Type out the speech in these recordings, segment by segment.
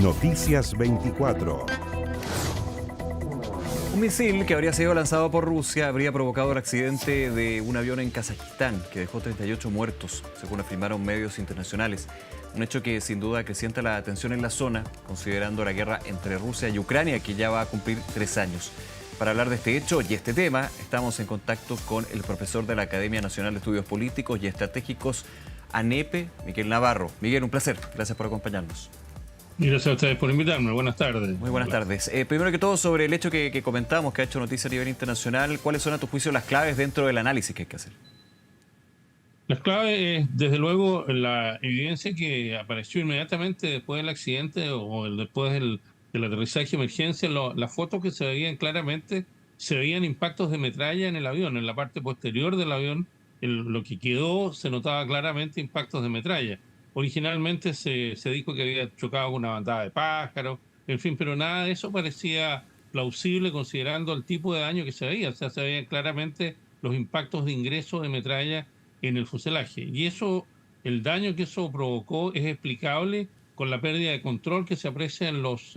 Noticias 24. Un misil que habría sido lanzado por Rusia habría provocado el accidente de un avión en Kazajistán que dejó 38 muertos, según afirmaron medios internacionales. Un hecho que sin duda acrecienta la tensión en la zona, considerando la guerra entre Rusia y Ucrania, que ya va a cumplir 3 años. Para hablar de este hecho y este tema, estamos en contacto con el profesor de la Academia Nacional de Estudios Políticos y Estratégicos, ANEP, Miguel Navarro. Miguel, un placer. Gracias por acompañarnos. Y gracias a ustedes por invitarme. Buenas tardes. Muy buenas tardes. Primero que todo, sobre el hecho que comentábamos, que ha hecho noticia a nivel internacional, ¿cuáles son a tu juicio las claves dentro del análisis que hay que hacer? Las claves es, desde luego, la evidencia que apareció inmediatamente después del accidente o después del aterrizaje de emergencia. Las fotos que se veían claramente, se veían impactos de metralla en el avión, en la parte posterior del avión. Lo que quedó, se notaba claramente impactos de metralla. Originalmente se dijo que había chocado con una bandada de pájaros, en fin, pero nada de eso parecía plausible considerando el tipo de daño que se veía. O sea, se veían claramente los impactos de ingreso de metralla en el fuselaje. Y eso, el daño que eso provocó es explicable con la pérdida de control que se aprecia en los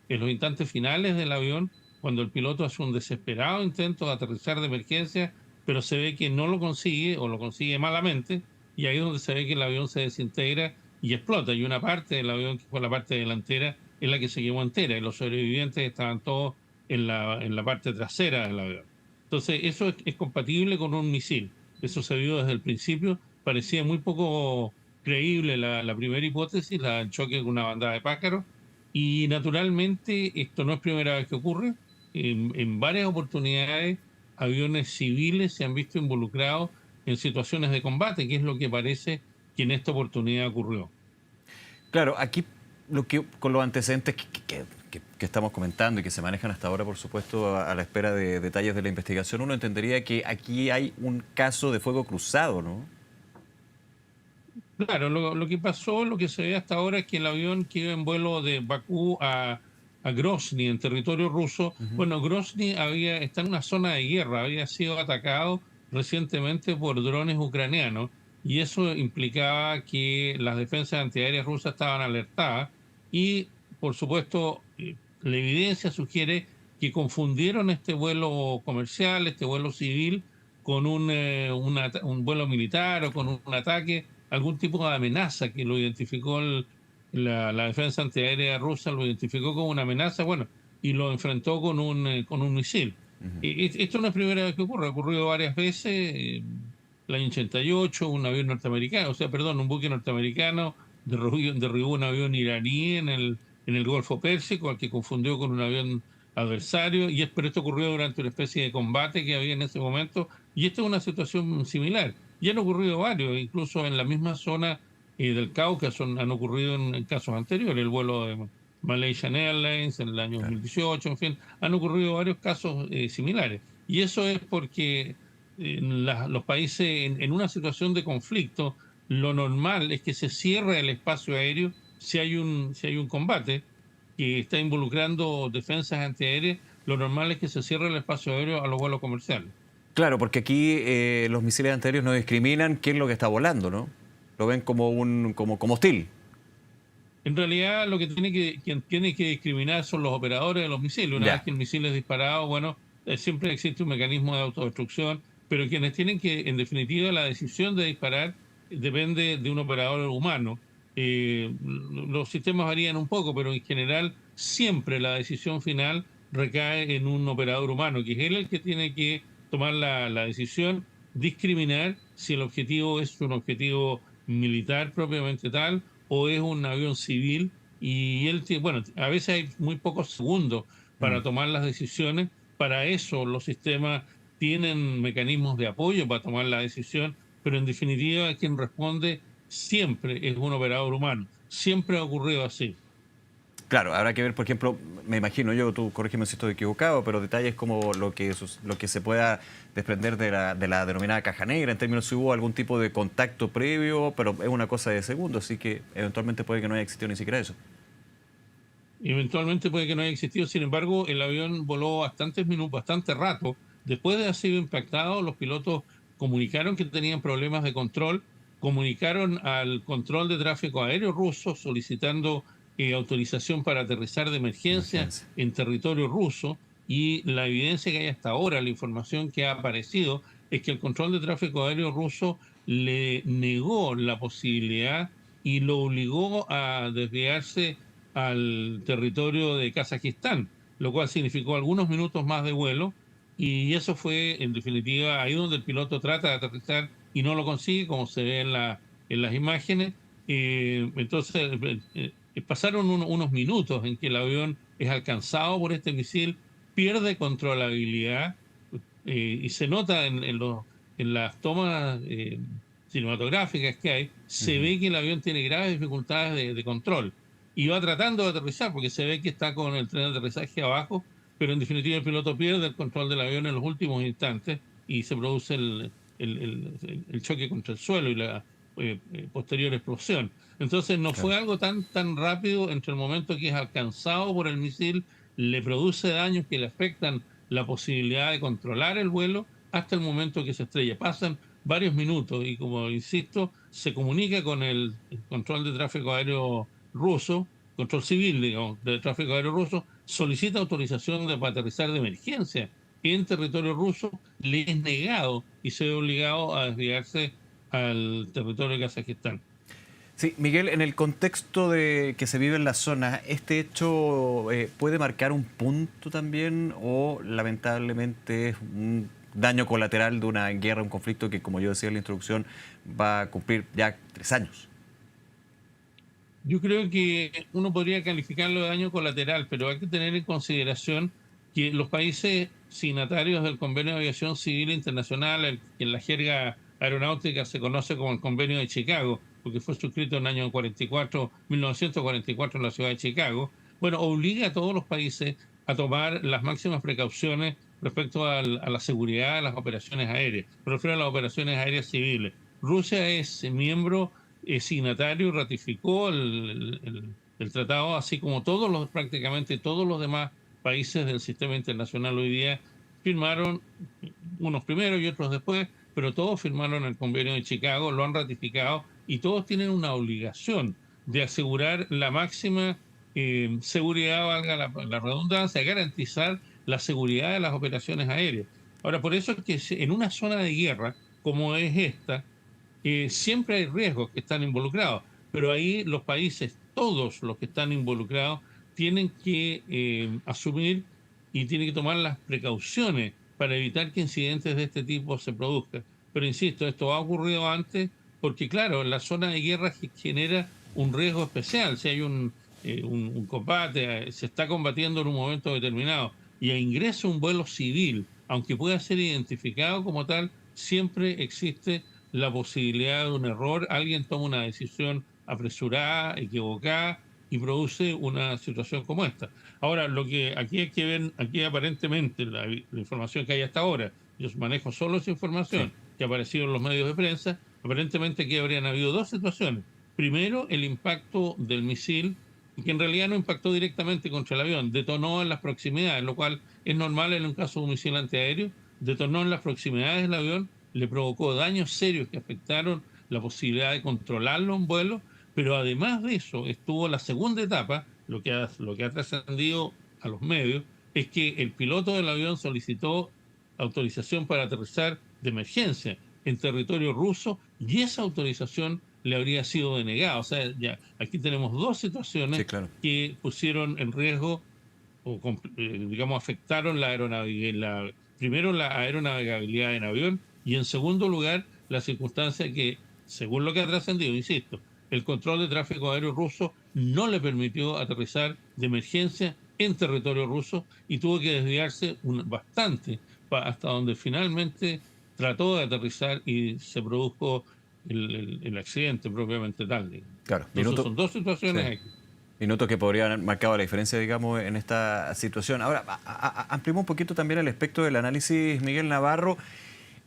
instantes finales del avión, cuando el piloto hace un desesperado intento de aterrizar de emergencia, pero se ve que no lo consigue o lo consigue malamente, y ahí es donde se ve que el avión se desintegra y explota. Y una parte del avión, que fue la parte delantera, es la que se quemó entera, y los sobrevivientes estaban todos en la parte trasera del avión. Entonces, eso es compatible con un misil. Eso se vio desde el principio. Parecía muy poco creíble la primera hipótesis, el choque con una bandada de pájaros. Y naturalmente, esto no es primera vez que ocurre. En varias oportunidades, aviones civiles se han visto involucrados en situaciones de combate, que es lo que parece que en esta oportunidad ocurrió. Claro, aquí con los antecedentes que estamos comentando y que se manejan hasta ahora, por supuesto, a la espera de detalles de la investigación, uno entendería que aquí hay un caso de fuego cruzado, ¿no? Claro, lo que pasó, lo que se ve hasta ahora es que el avión que iba en vuelo de Bakú a Grozny, en territorio ruso. Bueno, Grozny está en una zona de guerra, había sido atacado recientemente por drones ucranianos, y eso implicaba que las defensas antiaéreas rusas estaban alertadas y, por supuesto, la evidencia sugiere que confundieron este vuelo comercial, este vuelo civil, con un vuelo militar o con un ataque, algún tipo de amenaza que lo identificó la defensa antiaérea rusa, lo identificó como una amenaza, bueno, y lo enfrentó con un misil. Esto no es la primera vez que ocurre, ha ocurrido varias veces. El año 88, un avión norteamericano, un buque norteamericano derribó un avión iraní en el Golfo Pérsico, al que confundió con un avión adversario, pero esto ocurrió durante una especie de combate que había en ese momento, y esta es una situación similar. Ya han ocurrido varios, incluso en la misma zona del Cáucaso han ocurrido en casos anteriores, el vuelo de Malaysian Airlines en el año 2018, en fin, han ocurrido varios casos similares. Y eso es porque los países en una situación de conflicto, lo normal es que se cierre el espacio aéreo si hay un combate que está involucrando defensas antiaéreas. Lo normal es que se cierre el espacio aéreo a los vuelos comerciales. Claro, porque aquí los misiles antiaéreos no discriminan qué es lo que está volando, ¿no? Lo ven como hostil. En realidad, lo que quien tiene que discriminar son los operadores de los misiles. Una vez que el misil es disparado, bueno, siempre existe un mecanismo de autodestrucción, pero quienes tienen que, en definitiva, la decisión de disparar depende de un operador humano. Los sistemas varían un poco, pero en general siempre la decisión final recae en un operador humano, que es él el que tiene que tomar la decisión, discriminar si el objetivo es un objetivo militar propiamente tal o es un avión civil, y a veces hay muy pocos segundos para tomar las decisiones. Para eso los sistemas tienen mecanismos de apoyo para tomar la decisión, pero en definitiva quien responde siempre es un operador humano. Siempre ha ocurrido así. Claro, habrá que ver, por ejemplo, me imagino yo, tú corrígeme si estoy equivocado, pero detalles como lo que se pueda desprender de la denominada caja negra, en términos si hubo algún tipo de contacto previo, pero es una cosa de segundos, así que eventualmente puede que no haya existido ni siquiera eso. Eventualmente puede que no haya existido, sin embargo, el avión voló bastantes minutos, bastante rato. Después de haber sido impactado, los pilotos comunicaron que tenían problemas de control, comunicaron al control de tráfico aéreo ruso solicitando autorización para aterrizar de emergencia en territorio ruso, y la evidencia que hay hasta ahora, la información que ha aparecido, es que el control de tráfico aéreo ruso le negó la posibilidad y lo obligó a desviarse al territorio de Kazajistán, lo cual significó algunos minutos más de vuelo, y eso fue, en definitiva, ahí donde el piloto trata de aterrizar y no lo consigue, como se ve en las imágenes. Entonces, pasaron unos minutos en que el avión es alcanzado por este misil, pierde controlabilidad, y se nota en las tomas cinematográficas que hay, se ve que el avión tiene graves dificultades de control y va tratando de aterrizar porque se ve que está con el tren de aterrizaje abajo, pero en definitiva el piloto pierde el control del avión en los últimos instantes y se produce el choque contra el suelo y la posterior explosión. Entonces no fue algo tan rápido. Entre el momento que es alcanzado por el misil, le produce daños que le afectan la posibilidad de controlar el vuelo, hasta el momento que se estrella. Pasan varios minutos y, como insisto, se comunica con el control de tráfico aéreo ruso, control civil, digamos, de tráfico aéreo ruso, solicita autorización para aterrizar de emergencia en territorio ruso, le es negado y se ve obligado a desviarse al territorio de Kazajistán. Sí, Miguel, en el contexto de que se vive en la zona, ¿este hecho puede marcar un punto también o lamentablemente es un daño colateral de una guerra, un conflicto que, como yo decía en la introducción, va a cumplir ya 3 años? Yo creo que uno podría calificarlo de daño colateral, pero hay que tener en consideración que los países signatarios del Convenio de Aviación Civil Internacional, que en la jerga aeronáutica se conoce como el Convenio de Chicago, porque fue suscrito en el año 1944 en la ciudad de Chicago, bueno, obliga a todos los países a tomar las máximas precauciones respecto a la seguridad de las operaciones aéreas. Me refiero a las operaciones aéreas civiles. Rusia es miembro signatario, ratificó el tratado, así como prácticamente todos los demás países del sistema internacional hoy día firmaron, unos primero y otros después, pero todos firmaron el Convenio de Chicago, lo han ratificado y todos tienen una obligación de asegurar la máxima seguridad, valga la redundancia, garantizar la seguridad de las operaciones aéreas. Ahora, por eso es que en una zona de guerra como es esta, siempre hay riesgos que están involucrados, pero ahí los países, todos los que están involucrados, tienen que asumir y tienen que tomar las precauciones para evitar que incidentes de este tipo se produzcan. Pero insisto, esto ha ocurrido antes porque, claro, la zona de guerra genera un riesgo especial. Si hay un combate, se está combatiendo en un momento determinado y ingresa un vuelo civil, aunque pueda ser identificado como tal, siempre existe la posibilidad de un error. Alguien toma una decisión apresurada, equivocada, y produce una situación como esta. Ahora, lo que aquí hay que ver, aquí aparentemente la información que hay hasta ahora, yo manejo solo esa información que ha aparecido en los medios de prensa, aparentemente aquí habrían habido 2 situaciones. Primero, el impacto del misil, que en realidad no impactó directamente contra el avión, detonó en las proximidades, lo cual es normal en un caso de un misil antiaéreo, detonó en las proximidades del avión, le provocó daños serios que afectaron la posibilidad de controlarlo en vuelo, pero además de eso estuvo la segunda etapa, lo que ha trascendido a los medios, es que el piloto del avión solicitó autorización para aterrizar de emergencia en territorio ruso y esa autorización le habría sido denegada. O sea, ya aquí tenemos 2 situaciones que pusieron en riesgo o digamos afectaron primero la aeronavegabilidad en avión y en segundo lugar la circunstancia que, según lo que ha trascendido, insisto, el control de tráfico aéreo ruso no le permitió aterrizar de emergencia en territorio ruso y tuvo que desviarse bastante hasta donde finalmente trató de aterrizar y se produjo el accidente propiamente tal. Claro, entonces son 2 situaciones aquí. Minutos que podrían haber marcado la diferencia, digamos, en esta situación. Ahora, ampliemos un poquito también el aspecto del análisis, Miguel Navarro.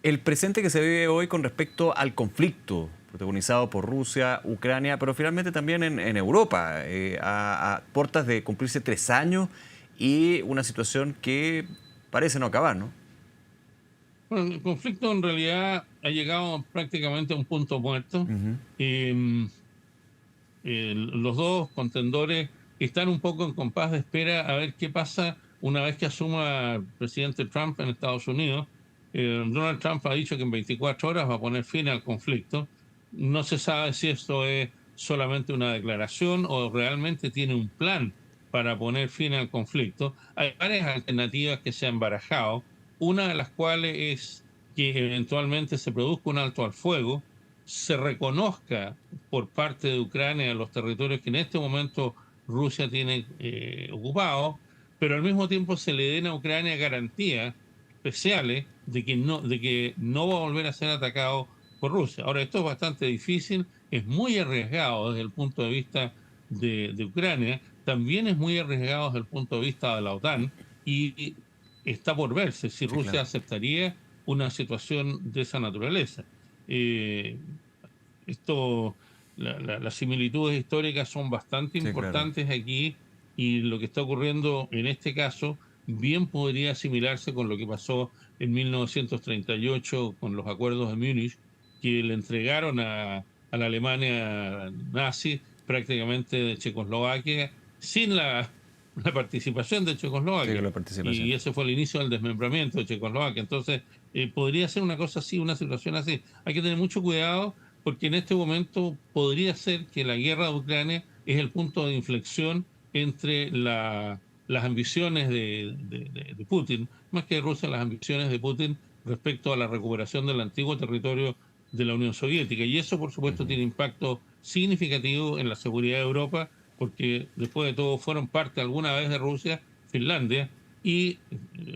El presente que se vive hoy con respecto al conflicto protagonizado por Rusia, Ucrania, pero finalmente también en Europa, a puertas de cumplirse 3 años y una situación que parece no acabar, ¿no? Bueno, el conflicto en realidad ha llegado prácticamente a un punto muerto. Los 2 contendores están un poco en compás de espera a ver qué pasa una vez que asuma el presidente Trump en Estados Unidos. Donald Trump ha dicho que en 24 horas va a poner fin al conflicto. No se sabe si esto es solamente una declaración o realmente tiene un plan para poner fin al conflicto. Hay varias alternativas que se han barajado, una de las cuales es que eventualmente se produzca un alto al fuego, se reconozca por parte de Ucrania los territorios que en este momento Rusia tiene ocupados, pero al mismo tiempo se le den a Ucrania garantías especiales de que no va a volver a ser atacado por Rusia. Ahora, esto es bastante difícil, es muy arriesgado desde el punto de vista de Ucrania, también es muy arriesgado desde el punto de vista de la OTAN y está por verse si Sí, Rusia claro. aceptaría una situación de esa naturaleza. Eh, esto, las similitudes históricas son bastante Sí, claro. importantes aquí y lo que está ocurriendo en este caso bien podría asimilarse con lo que pasó en 1938 con los acuerdos de Múnich, que le entregaron a la Alemania nazi prácticamente de Checoslovaquia sin la participación de Sí, Checoslovaquia. la participación. Y ese fue el inicio del desmembramiento de Checoslovaquia. Entonces, podría ser una cosa así, una situación así. Hay que tener mucho cuidado porque en este momento podría ser que la guerra de Ucrania es el punto de inflexión entre las ambiciones de Putin, más que de Rusia, las ambiciones de Putin respecto a la recuperación del antiguo territorio de la Unión Soviética. Y eso, por supuesto, Ujú. tiene impacto significativo en la seguridad de Europa, porque después de todo fueron parte alguna vez de Rusia, Finlandia, y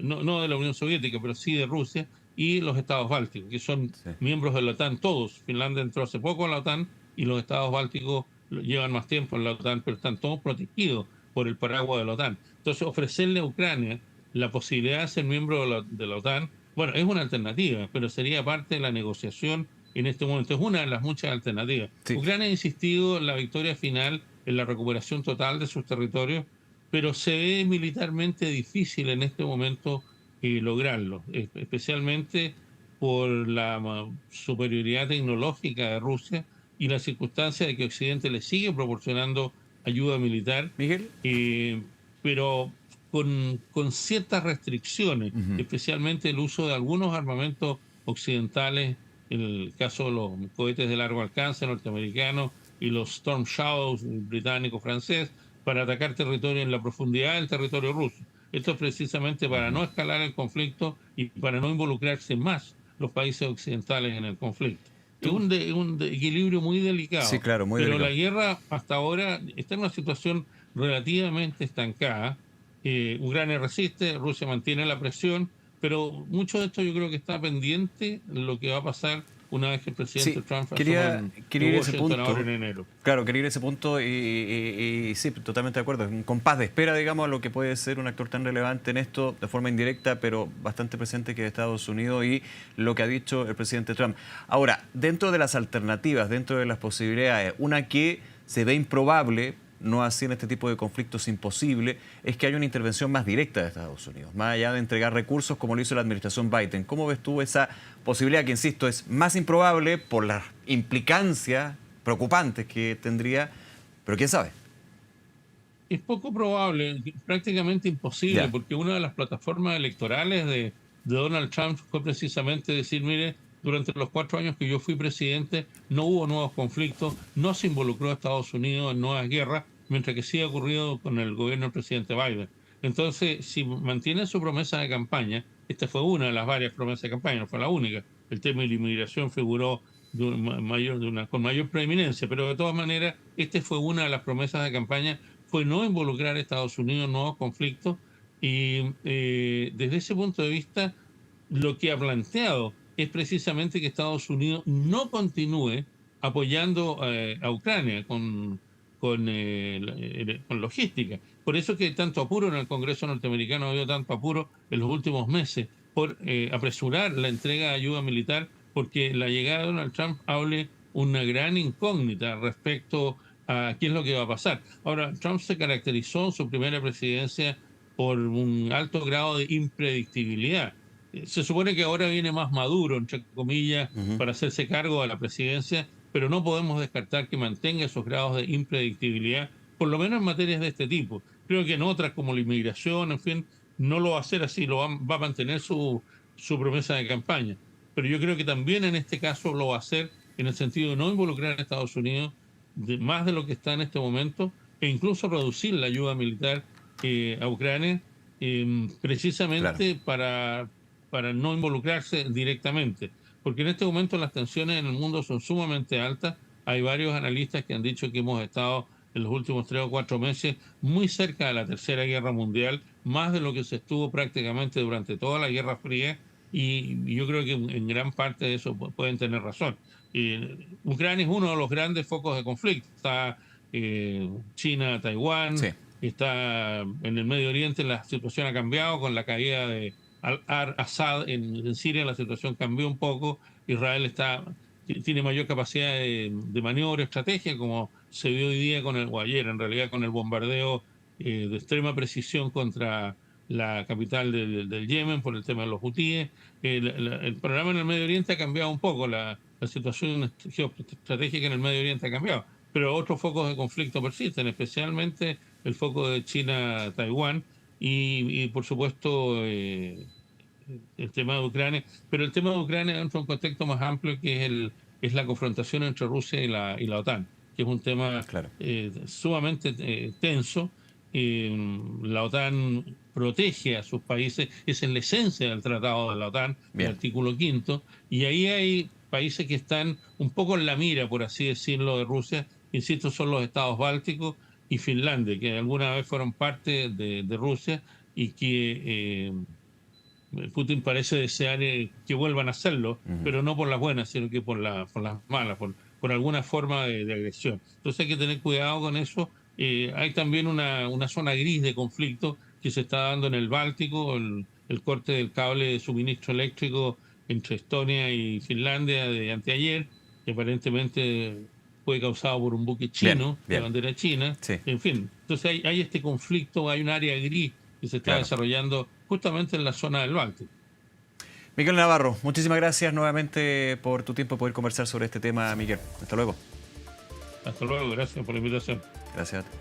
no de la Unión Soviética, pero sí de Rusia, y los estados bálticos, que son Sí. miembros de la OTAN, todos. Finlandia entró hace poco en la OTAN y los estados bálticos llevan más tiempo en la OTAN, pero están todos protegidos por el paraguas de la OTAN. Entonces, ofrecerle a Ucrania la posibilidad de ser miembro de la OTAN, bueno, es una alternativa, pero sería parte de la negociación en este momento. Es una de las muchas alternativas. Sí. Ucrania ha insistido en la victoria final, en la recuperación total de sus territorios, pero se ve militarmente difícil en este momento lograrlo, especialmente por la superioridad tecnológica de Rusia y la circunstancia de que Occidente le sigue proporcionando ayuda militar, Miguel. eh, pero con ciertas restricciones, Ujú. especialmente el uso de algunos armamentos occidentales, en el caso de los cohetes de largo alcance norteamericanos y los Storm Shadows británico-francés, para atacar territorio en la profundidad del territorio ruso. Esto es precisamente para Ujú. no escalar el conflicto y para no involucrarse más los países occidentales en el conflicto. Es Tú. un equilibrio muy Sí, delicado, claro, muy pero la delicado. guerra hasta ahora está en una situación relativamente estancada. Ucrania resiste, Rusia mantiene la presión, pero mucho de esto yo creo que está pendiente lo que va a pasar una vez que el presidente Sí, Trump asuma quería, en quería ir a ese Washington ahora en punto. enero. Claro, quería ir a ese punto y sí, totalmente de acuerdo. Es un compás de espera, digamos, a lo que puede ser un actor tan relevante en esto, de forma indirecta, pero bastante presente, que es Estados Unidos y lo que ha dicho el presidente Trump. Ahora, dentro de las alternativas, dentro de las posibilidades, una que se ve improbable, no así en este tipo de conflictos imposible, es que haya una intervención más directa de Estados Unidos, más allá de entregar recursos como lo hizo la administración Biden. ¿Cómo ves tú esa posibilidad, que insisto, es más improbable por las implicancias preocupantes que tendría, pero quién sabe? Es poco probable, prácticamente imposible, Ya. porque una de las plataformas electorales de Donald Trump fue precisamente decir, mire, durante los 4 años que yo fui presidente no hubo nuevos conflictos, no se involucró a Estados Unidos en nuevas guerras, mientras que sí ha ocurrido con el gobierno del presidente Biden. Entonces, si mantiene su promesa de campaña, esta fue una de las varias promesas de campaña, no fue la única. El tema de la inmigración figuró con mayor preeminencia, pero de todas maneras, esta fue una de las promesas de campaña, fue no involucrar a Estados Unidos en nuevos conflictos y desde ese punto de vista lo que ha planteado es precisamente que Estados Unidos no continúe apoyando a Ucrania con logística. Por eso que tanto apuro en el Congreso norteamericano, ha habido tanto apuro en los últimos meses por apresurar la entrega de ayuda militar, porque la llegada de Donald Trump hable una gran incógnita respecto a qué es lo que va a pasar. Ahora, Trump se caracterizó en su primera presidencia por un alto grado de impredictibilidad. Se supone que ahora viene más maduro, entre comillas, Ujú. para hacerse cargo de la presidencia, pero no podemos descartar que mantenga esos grados de impredictibilidad por lo menos en materias de este tipo. Creo que en otras, como la inmigración, en fin, no lo va a hacer así, va a mantener su promesa de campaña. Pero yo creo que también en este caso lo va a hacer en el sentido de no involucrar a Estados Unidos más de lo que está en este momento, e incluso reducir la ayuda militar a Ucrania, precisamente Claro. para no involucrarse directamente. Porque en este momento las tensiones en el mundo son sumamente altas. Hay varios analistas que han dicho que hemos estado en los últimos 3 o 4 meses muy cerca de la Tercera Guerra Mundial, más de lo que se estuvo prácticamente durante toda la Guerra Fría, y yo creo que en gran parte de eso pueden tener razón. Ucrania es uno de los grandes focos de conflicto. Está China, Taiwán, Sí. está en el Medio Oriente, la situación ha cambiado con la caída de al-Assad en Siria, la situación cambió un poco. Israel tiene mayor capacidad de maniobra, estrategia, como se vio hoy día o ayer en realidad, con el bombardeo de extrema precisión contra la capital del Yemen por el tema de los hutíes. El programa en el Medio Oriente ha cambiado un poco, la situación geoestratégica en el Medio Oriente ha cambiado, pero otros focos de conflicto persisten, especialmente el foco de China-Taiwán y por supuesto el tema de Ucrania, pero el tema de Ucrania entra en un contexto más amplio que es la confrontación entre Rusia y la OTAN, que es un tema Claro. sumamente tenso. La OTAN protege a sus países, esa es la esencia del tratado de la OTAN, el Bien. artículo 5, y ahí hay países que están un poco en la mira, por así decirlo, de Rusia. Insisto, son los estados bálticos y Finlandia, que alguna vez fueron parte de Rusia y que Putin parece desear que vuelvan a hacerlo, pero no por las buenas, sino que por las malas, por alguna forma de agresión. Entonces hay que tener cuidado con eso. Hay también una zona gris de conflicto que se está dando en el Báltico, el corte del cable de suministro eléctrico entre Estonia y Finlandia de anteayer, que aparentemente fue causado por un buque chino, de Bien. bandera china. Sí. En fin, entonces hay este conflicto, hay un área gris que se está Claro. desarrollando justamente en la zona del Báltico. Miguel Navarro, muchísimas gracias nuevamente por tu tiempo y poder conversar sobre este tema, Miguel. Hasta luego. Hasta luego, gracias por la invitación. Gracias a ti.